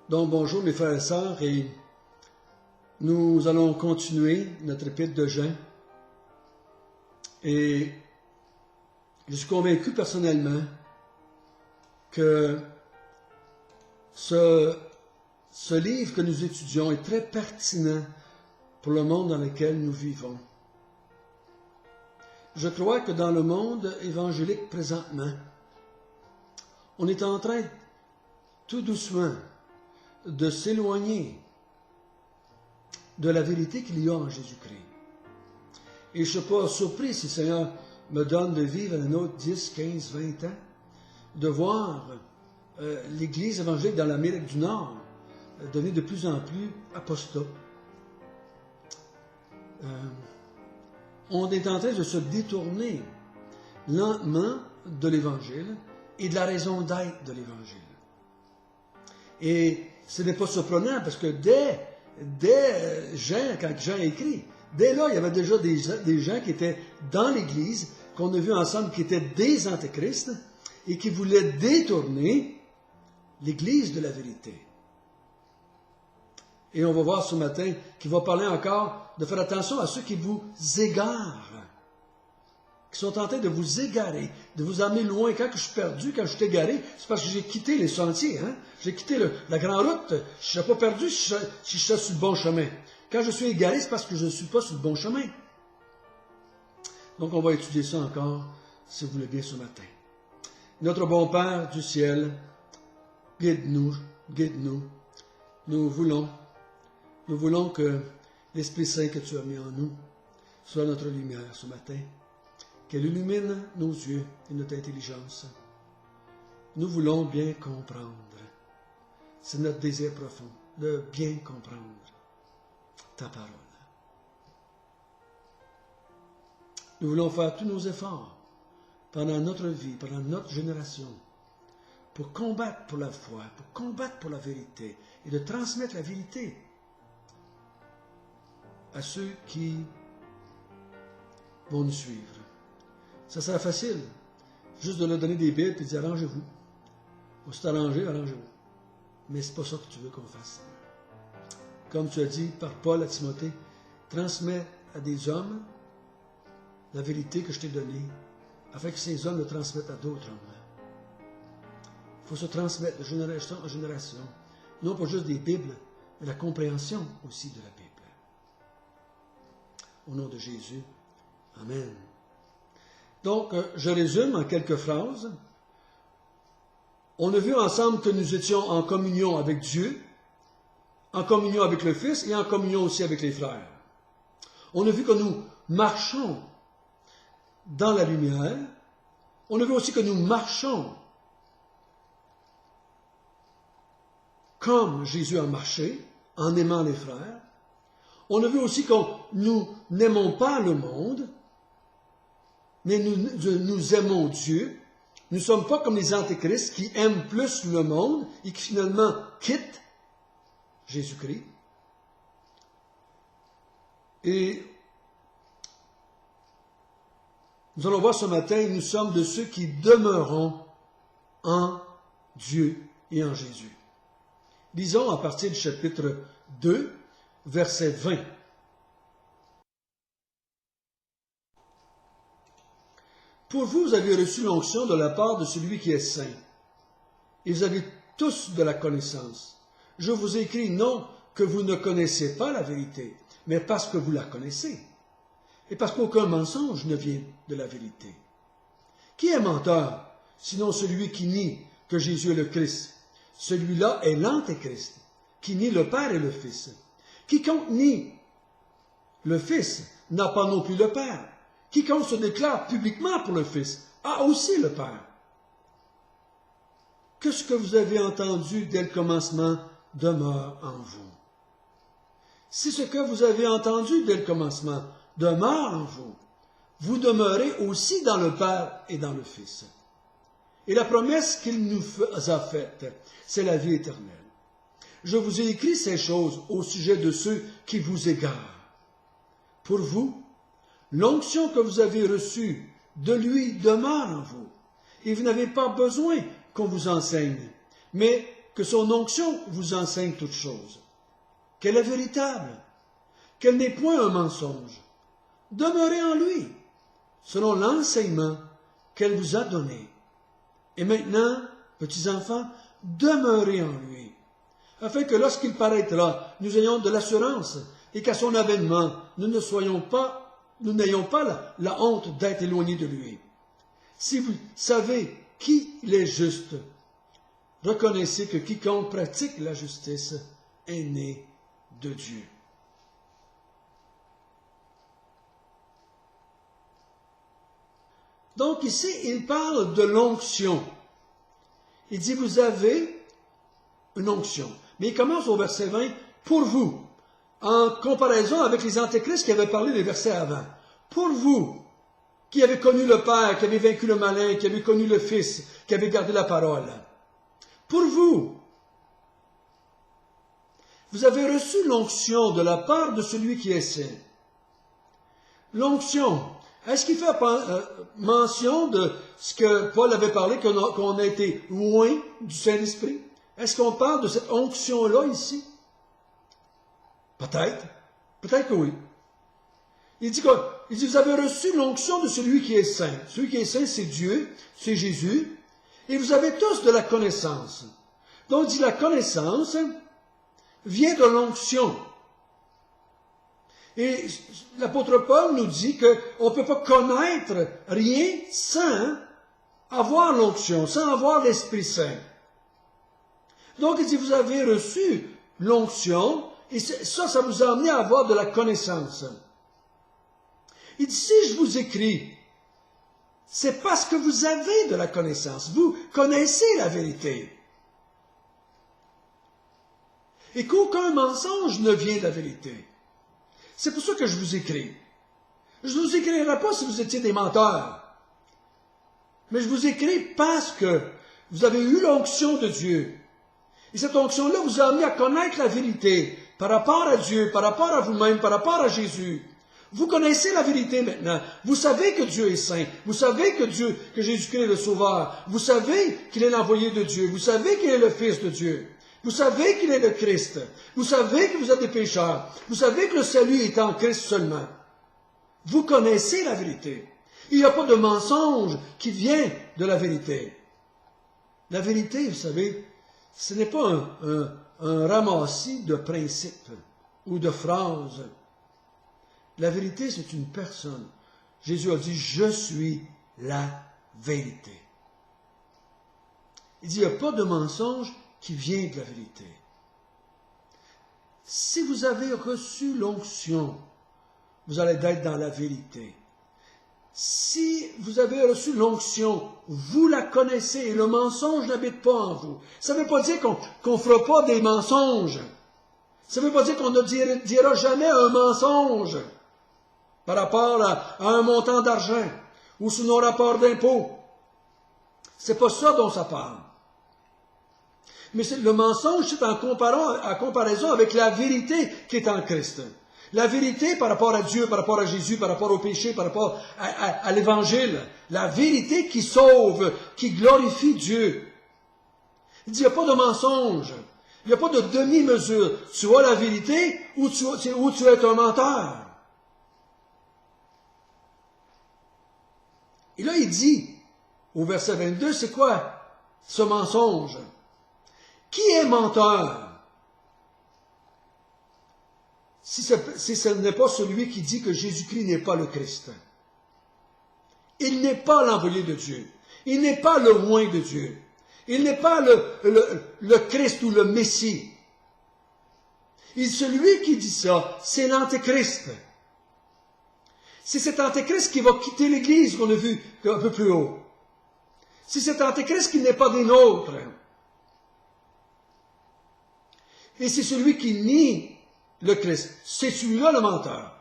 Donc bonjour mes frères et sœurs, et nous allons continuer notre épître de Jean. Et je suis convaincu personnellement que ce livre que nous étudions est très pertinent pour le monde dans lequel nous vivons. Je crois que dans le monde évangélique présentement, on est en train tout doucement de s'éloigner de la vérité qu'il y a en Jésus-Christ. Et je ne suis pas surpris si le Seigneur me donne de vivre un autre 10, 15, 20 ans, de voir l'Église évangélique dans l'Amérique du Nord devenir de plus en plus apostat. On est en train de se détourner lentement de l'Évangile et de la raison d'être de l'Évangile. Et ce n'est pas surprenant parce que dès Jean, quand Jean écrit, dès là, il y avait déjà des gens qui étaient dans l'Église, qu'on a vu ensemble, qui étaient des antéchrists et qui voulaient détourner l'Église de la vérité. Et on va voir ce matin qu'il va parler encore de faire attention à ceux qui vous égarent, qui sont en train de vous égarer, de vous amener loin. Quand je suis perdu, quand je suis égaré, c'est parce que j'ai quitté les sentiers. J'ai quitté la grande route. Je ne serais pas perdu si je serais sur le bon chemin. Quand je suis égaré, c'est parce que je ne suis pas sur le bon chemin. Donc on va étudier ça encore, si vous voulez bien, ce matin. Notre bon Père du ciel, guide-nous, guide-nous. Nous voulons que l'Esprit Saint que tu as mis en nous soit notre lumière ce matin, qu'elle illumine nos yeux et notre intelligence. Nous voulons bien comprendre. C'est notre désir profond, de bien comprendre ta parole. Nous voulons faire tous nos efforts pendant notre vie, pendant notre génération, pour combattre pour la foi, pour combattre pour la vérité et de transmettre la vérité à ceux qui vont nous suivre. Ça sera facile, juste de leur donner des Bibles et de dire arrangez-vous. Ou c'est arrangé, arrangez-vous. Mais c'est pas ça que tu veux qu'on fasse. Comme tu as dit par Paul à Timothée, transmets à des hommes la vérité que je t'ai donnée, afin que ces hommes le transmettent à d'autres hommes. Il faut se transmettre de génération en génération, non pas juste des Bibles, mais la compréhension aussi de la Bible. Au nom de Jésus, Amen. Donc, je résume en quelques phrases. On a vu ensemble que nous étions en communion avec Dieu, en communion avec le Fils et en communion aussi avec les frères. On a vu que nous marchons dans la lumière. On a vu aussi que nous marchons comme Jésus a marché, en aimant les frères. On a vu aussi que nous n'aimons pas le monde, mais nous aimons Dieu. Nous ne sommes pas comme les antéchrists qui aiment plus le monde et qui finalement quittent Jésus-Christ. Et nous allons voir ce matin, nous sommes de ceux qui demeurons en Dieu et en Jésus. Lisons à partir du chapitre 2, verset 20. Pour vous, vous avez reçu l'onction de la part de celui qui est saint, et vous avez tous de la connaissance. Je vous écris non que vous ne connaissez pas la vérité, mais parce que vous la connaissez, et parce qu'aucun mensonge ne vient de la vérité. Qui est menteur, sinon celui qui nie que Jésus est le Christ? Celui-là est l'antéchrist, qui nie le Père et le Fils. Quiconque nie le Fils n'a pas non plus le Père. Quiconque se déclare publiquement pour le Fils a aussi le Père. Que ce que vous avez entendu dès le commencement demeure en vous. Si ce que vous avez entendu dès le commencement demeure en vous, vous demeurez aussi dans le Père et dans le Fils. Et la promesse qu'il nous a faite, c'est la vie éternelle. Je vous ai écrit ces choses au sujet de ceux qui vous égarent. Pour vous, l'onction que vous avez reçue de lui demeure en vous, et vous n'avez pas besoin qu'on vous enseigne, mais que son onction vous enseigne toutes choses, qu'elle est véritable, qu'elle n'est point un mensonge. Demeurez en lui, selon l'enseignement qu'elle vous a donné. Et maintenant, petits enfants, demeurez en lui, afin que lorsqu'il paraîtra, nous ayons de l'assurance et qu'à son avènement, nous n'ayons pas la honte d'être éloignés de lui. Si vous savez qu'il est juste, reconnaissez que quiconque pratique la justice est né de Dieu. Donc ici, il parle de l'onction. Il dit, vous avez une onction. Mais il commence au verset 20, pour vous, en comparaison avec les antéchrists qui avaient parlé des versets avant. Pour vous, qui avez connu le Père, qui avez vaincu le malin, qui avez connu le Fils, qui avez gardé la parole. Pour vous, vous avez reçu l'onction de la part de celui qui est saint. L'onction, est-ce qu'il fait mention de ce que Paul avait parlé, qu'on a été loin du Saint-Esprit? Est-ce qu'on parle de cette onction-là ici? Peut-être. Peut-être que oui. Il dit, vous avez reçu l'onction de celui qui est saint. Celui qui est saint, c'est Dieu, c'est Jésus. Et vous avez tous de la connaissance. Donc, il dit, la connaissance vient de l'onction. Et l'apôtre Paul nous dit qu'on ne peut pas connaître rien sans avoir l'onction, sans avoir l'Esprit Saint. Donc, il dit, vous avez reçu l'onction, et ça vous a amené à avoir de la connaissance. Il dit, si je vous écris, c'est parce que vous avez de la connaissance. Vous connaissez la vérité. Et qu'aucun mensonge ne vient de la vérité. C'est pour ça que je vous écris. Je ne vous écrirai pas si vous étiez des menteurs. Mais je vous écris parce que vous avez eu l'onction de Dieu. Et cette onction-là vous a amené à connaître la vérité par rapport à Dieu, par rapport à vous-même, par rapport à Jésus. Vous connaissez la vérité maintenant. Vous savez que Dieu est saint. Vous savez que Jésus-Christ est le Sauveur. Vous savez qu'il est l'envoyé de Dieu. Vous savez qu'il est le Fils de Dieu. Vous savez qu'il est le Christ. Vous savez que vous êtes des pécheurs. Vous savez que le salut est en Christ seulement. Vous connaissez la vérité. Il n'y a pas de mensonge qui vient de la vérité. La vérité, vous savez, ce n'est pas un ramassis de principes ou de phrases. La vérité, c'est une personne. Jésus a dit, je suis la vérité. Il dit, il n'y a pas de mensonge qui vient de la vérité. Si vous avez reçu l'onction, vous allez être dans la vérité. Si vous avez reçu l'onction, vous la connaissez et le mensonge n'habite pas en vous. Ça ne veut pas dire qu'on ne fera pas des mensonges. Ça ne veut pas dire qu'on ne dira jamais un mensonge par rapport à un montant d'argent ou sur nos rapports d'impôts. C'est pas ça dont ça parle. Mais le mensonge, c'est en comparaison avec la vérité qui est en Christ. La vérité par rapport à Dieu, par rapport à Jésus, par rapport au péché, par rapport à l'Évangile. La vérité qui sauve, qui glorifie Dieu. Il dit, il n'y a pas de mensonge. Il n'y a pas de demi-mesure. Tu as la vérité ou tu es un menteur. Et là, il dit, au verset 22, c'est quoi ce mensonge? Qui est menteur? Si ce n'est pas celui qui dit que Jésus-Christ n'est pas le Christ. Il n'est pas l'envoyé de Dieu. Il n'est pas le oint de Dieu. Il n'est pas le Christ ou le Messie. Et celui qui dit ça, c'est l'Antéchrist. C'est cet Antéchrist qui va quitter l'Église qu'on a vu un peu plus haut. C'est cet Antéchrist qui n'est pas des nôtres. Et c'est celui qui nie le Christ. C'est celui-là le menteur.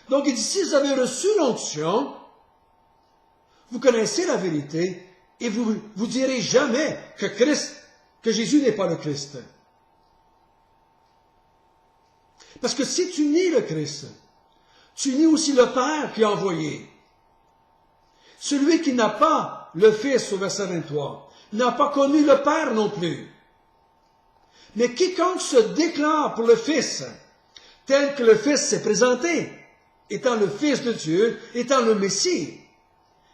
Donc il dit, si vous avez reçu l'onction, vous connaissez la vérité et vous ne direz jamais que Jésus n'est pas le Christ. Parce que si tu nies le Christ, tu nies aussi le Père qui a envoyé. Celui qui n'a pas le Fils, au verset 23, n'a pas connu le Père non plus. Mais quiconque se déclare pour le Fils, tel que le Fils s'est présenté, étant le Fils de Dieu, étant le Messie,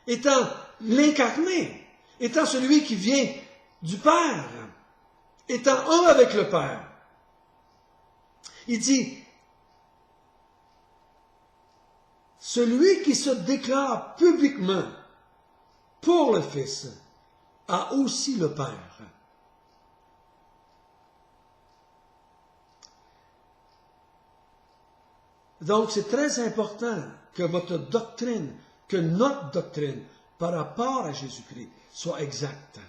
étant l'incarné, étant celui qui vient du Père, étant un avec le Père. Il dit, celui qui se déclare publiquement pour le Fils a aussi le Père. Donc, c'est très important que votre doctrine, que notre doctrine par rapport à Jésus-Christ soit exacte.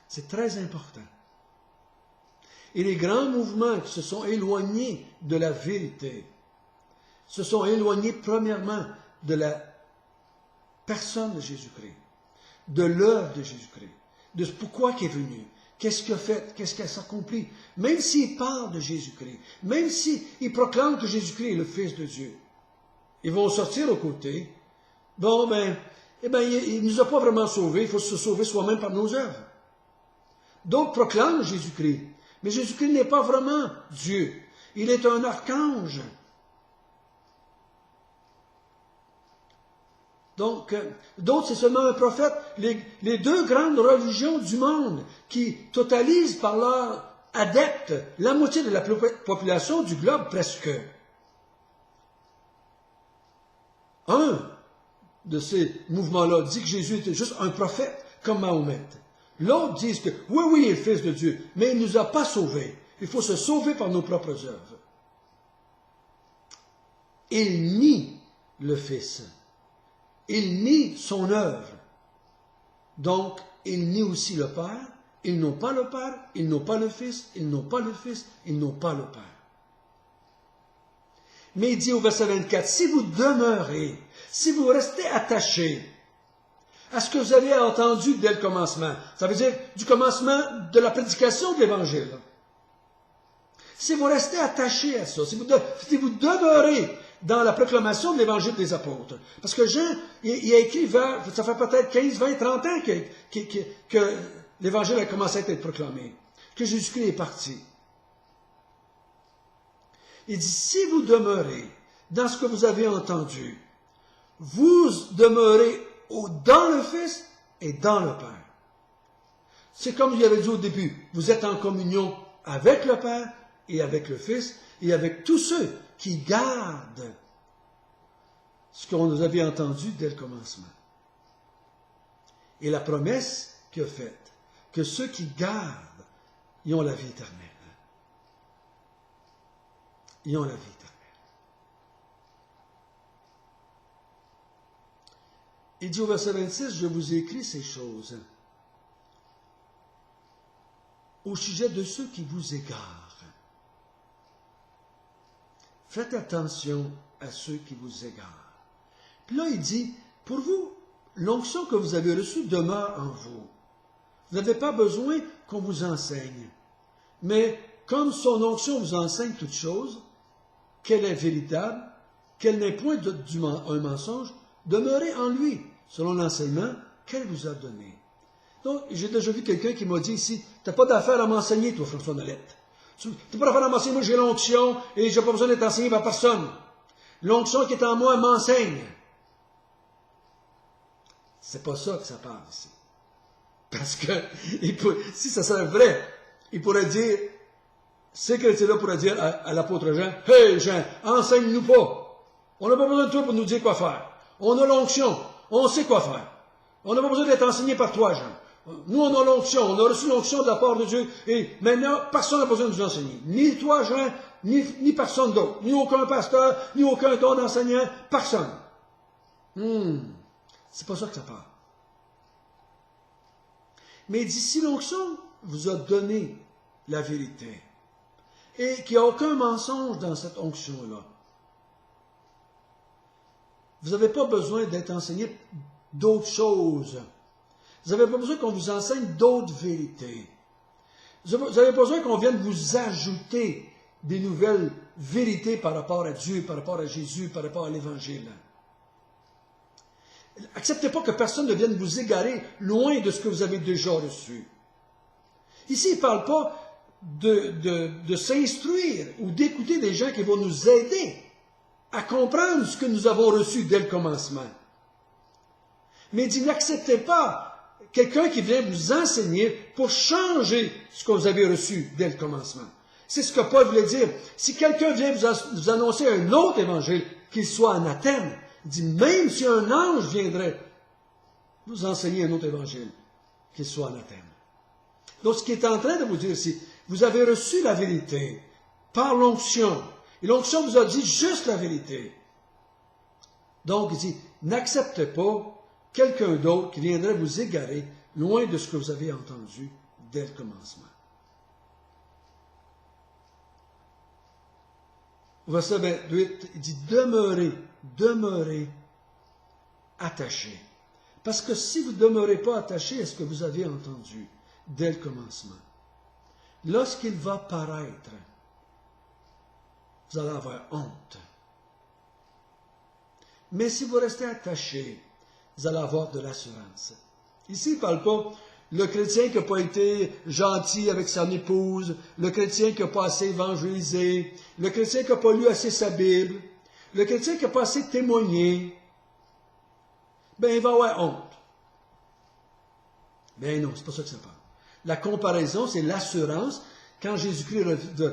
C'est très important. Et les grands mouvements qui se sont éloignés de la vérité se sont éloignés premièrement de la personne de Jésus-Christ, de l'œuvre de Jésus-Christ, de pourquoi il est venu, qu'est-ce qu'il a fait, qu'est-ce qu'il a accompli. Même s'il parle de Jésus-Christ, même s'il proclame que Jésus-Christ est le Fils de Dieu, ils vont sortir aux côtés. Bon, il ne nous a pas vraiment sauvés, il faut se sauver soi-même par nos œuvres. D'autres proclament Jésus-Christ, mais Jésus-Christ n'est pas vraiment Dieu. Il est un archange. Donc, d'autres, c'est seulement un prophète. Les deux grandes religions du monde qui totalisent par leurs adeptes la moitié de la population du globe, presque. Un de ces mouvements-là dit que Jésus était juste un prophète, comme Mahomet. L'autre dit que, oui, il est le Fils de Dieu, mais il ne nous a pas sauvés. Il faut se sauver par nos propres œuvres. Il nie le Fils. Il nie son œuvre. Donc, il nie aussi le Père. Ils n'ont pas le Père, ils n'ont pas le Fils, ils n'ont pas le Fils, ils n'ont pas le Père. Mais il dit au verset 24, si vous demeurez, si vous restez attachés à ce que vous avez entendu dès le commencement, ça veut dire du commencement de la prédication de l'Évangile. Si vous restez attachés à ça, si vous demeurez dans la proclamation de l'Évangile des apôtres, parce que Jean, il a écrit ça fait peut-être 15, 20, 30 ans que l'Évangile a commencé à être proclamé, que Jésus-Christ est parti. Il dit, si vous demeurez dans ce que vous avez entendu, vous demeurez dans le Fils et dans le Père. C'est comme je l'avais dit au début, vous êtes en communion avec le Père et avec le Fils et avec tous ceux qui gardent ce qu'on nous avait entendu dès le commencement. Et la promesse qu'il a faite, que ceux qui gardent, ils ont la vie éternelle. Ils ont la vie éternelle. Il dit au verset 26, je vous ai écrit ces choses au sujet de ceux qui vous égarent. Faites attention à ceux qui vous égarent. Puis là, il dit, pour vous, l'onction que vous avez reçue demeure en vous. Vous n'avez pas besoin qu'on vous enseigne. Mais comme son onction vous enseigne toutes choses, qu'elle est véritable, qu'elle n'est point un mensonge, demeurez en lui, selon l'enseignement qu'elle vous a donné. Donc, j'ai déjà vu quelqu'un qui m'a dit ici, tu n'as pas d'affaire à m'enseigner, toi, François Nolette. Tu n'as pas d'affaire à m'enseigner, moi j'ai l'onction et je n'ai pas besoin d'être enseigné par personne. L'onction qui est en moi m'enseigne. C'est pas ça que ça parle ici. Parce que, si ça serait vrai, il pourrait dire, ces chrétiens-là pourraient dire à l'apôtre Jean, « Hey Jean, enseigne-nous pas. On n'a pas besoin de toi pour nous dire quoi faire. On a l'onction, on sait quoi faire. On n'a pas besoin d'être enseigné par toi, Jean. Nous, on a l'onction, on a reçu l'onction de la part de Dieu, et maintenant, personne n'a besoin de nous enseigner. Ni toi, Jean, ni personne d'autre. Ni aucun pasteur, ni aucun don d'enseignant, personne. C'est pas ça que ça parle. Mais il dit, si l'onction vous a donné la vérité, et qu'il n'y a aucun mensonge dans cette onction-là, vous n'avez pas besoin d'être enseigné d'autres choses. Vous n'avez pas besoin qu'on vous enseigne d'autres vérités. Vous n'avez pas besoin qu'on vienne vous ajouter des nouvelles vérités par rapport à Dieu, par rapport à Jésus, par rapport à l'Évangile. Acceptez pas que personne ne vienne vous égarer loin de ce que vous avez déjà reçu. Ici, il ne parle pas de s'instruire ou d'écouter des gens qui vont nous aider à comprendre ce que nous avons reçu dès le commencement. Mais il dit, n'acceptez pas quelqu'un qui vient vous enseigner pour changer ce que vous avez reçu dès le commencement. C'est ce que Paul voulait dire. Si quelqu'un vient vous annoncer un autre évangile, qu'il soit anathème, il dit, même si un ange viendrait vous enseigner un autre évangile, qu'il soit anathème. Donc, ce qu'il est en train de vous dire ici, vous avez reçu la vérité par l'onction. Et l'onction vous a dit juste la vérité. Donc, il dit, n'acceptez pas quelqu'un d'autre qui viendrait vous égarer loin de ce que vous avez entendu dès le commencement. Au verset 28, il dit, demeurez attachés. Parce que si vous ne demeurez pas attachés à ce que vous avez entendu dès le commencement, lorsqu'il va paraître, vous allez avoir honte. Mais si vous restez attachés, vous allez avoir de l'assurance. Ici, il ne parle pas le chrétien qui n'a pas été gentil avec son épouse, le chrétien qui n'a pas assez évangélisé, le chrétien qui n'a pas lu assez sa Bible, le chrétien qui n'a pas assez témoigné. Ben, il va avoir honte. Ben non, c'est pas ça que ça parle. La comparaison, c'est l'assurance quand Jésus-Christ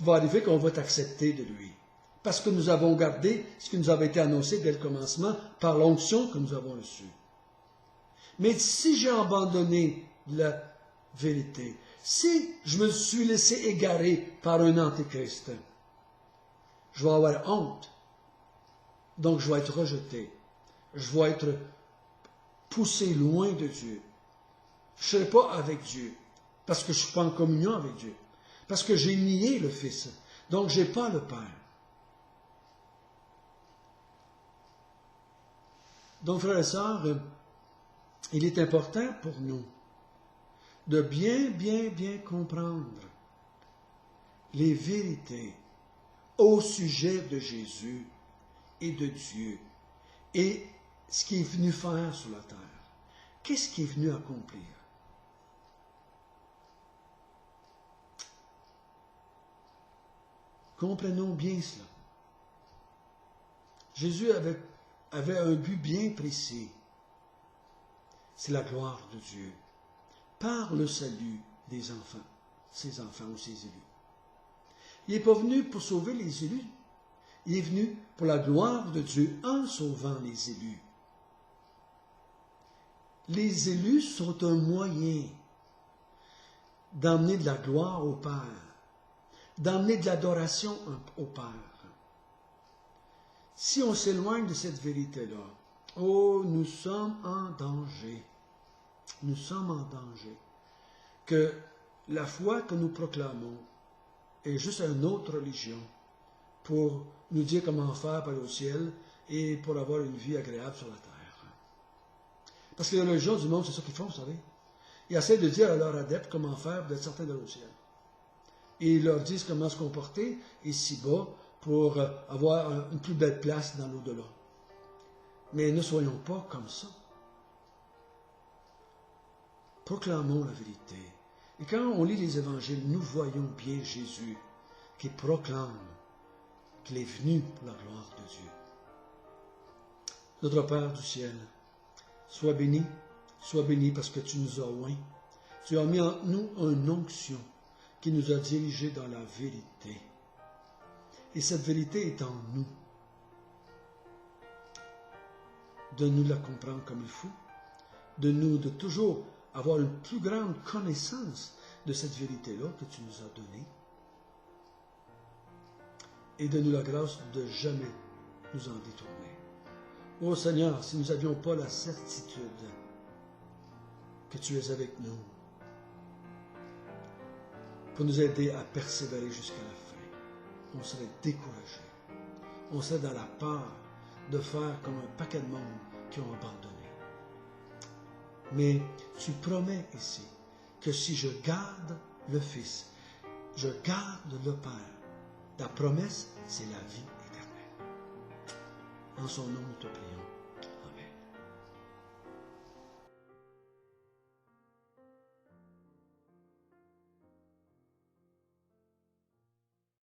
va arriver qu'on va être accepté de lui. Parce que nous avons gardé ce qui nous avait été annoncé dès le commencement par l'onction que nous avons reçue. Mais si j'ai abandonné la vérité, si je me suis laissé égarer par un antéchrist, je vais avoir honte. Donc je vais être rejeté. Je vais être poussé loin de Dieu. Je ne serai pas avec Dieu, parce que je ne suis pas en communion avec Dieu, parce que j'ai nié le Fils, donc je n'ai pas le Père. Donc, frères et sœurs, il est important pour nous de bien comprendre les vérités au sujet de Jésus et de Dieu et ce qu'il est venu faire sur la terre. Qu'est-ce qu'il est venu accomplir? Comprenons bien cela. Jésus avait un but bien précis. C'est la gloire de Dieu par le salut des enfants, ses enfants ou ses élus. Il n'est pas venu pour sauver les élus. Il est venu pour la gloire de Dieu en sauvant les élus. Les élus sont un moyen d'emmener de la gloire au Père, d'emmener de l'adoration au Père. Si on s'éloigne de cette vérité-là, oh, nous sommes en danger. Nous sommes en danger. Que la foi que nous proclamons est juste une autre religion pour nous dire comment faire pour aller au ciel et pour avoir une vie agréable sur la terre. Parce que les religions du monde, c'est ça qu'ils font, vous savez. Ils essaient de dire à leurs adeptes comment faire pour être certains d'aller au ciel. Et ils leur disent comment se comporter ici-bas pour avoir une plus belle place dans l'au-delà. Mais ne soyons pas comme ça. Proclamons la vérité. Et quand on lit les évangiles, nous voyons bien Jésus qui proclame qu'il est venu pour la gloire de Dieu. Notre Père du ciel, sois béni parce que tu nous as oints. Tu as mis en nous une onction qui nous a dirigés dans la vérité. Et cette vérité est en nous. Donne-nous de la comprendre comme il faut. Donne-nous de toujours avoir une plus grande connaissance de cette vérité-là que tu nous as donnée. Et donne-nous la grâce de jamais nous en détourner. Ô Seigneur, si nous n'avions pas la certitude que tu es avec nous, pour nous aider à persévérer jusqu'à la fin, on serait découragé. On serait dans la peur de faire comme un paquet de monde qui ont abandonné. Mais tu promets ici que si je garde le Fils, je garde le Père, ta promesse, c'est la vie éternelle. En son nom, nous te prions.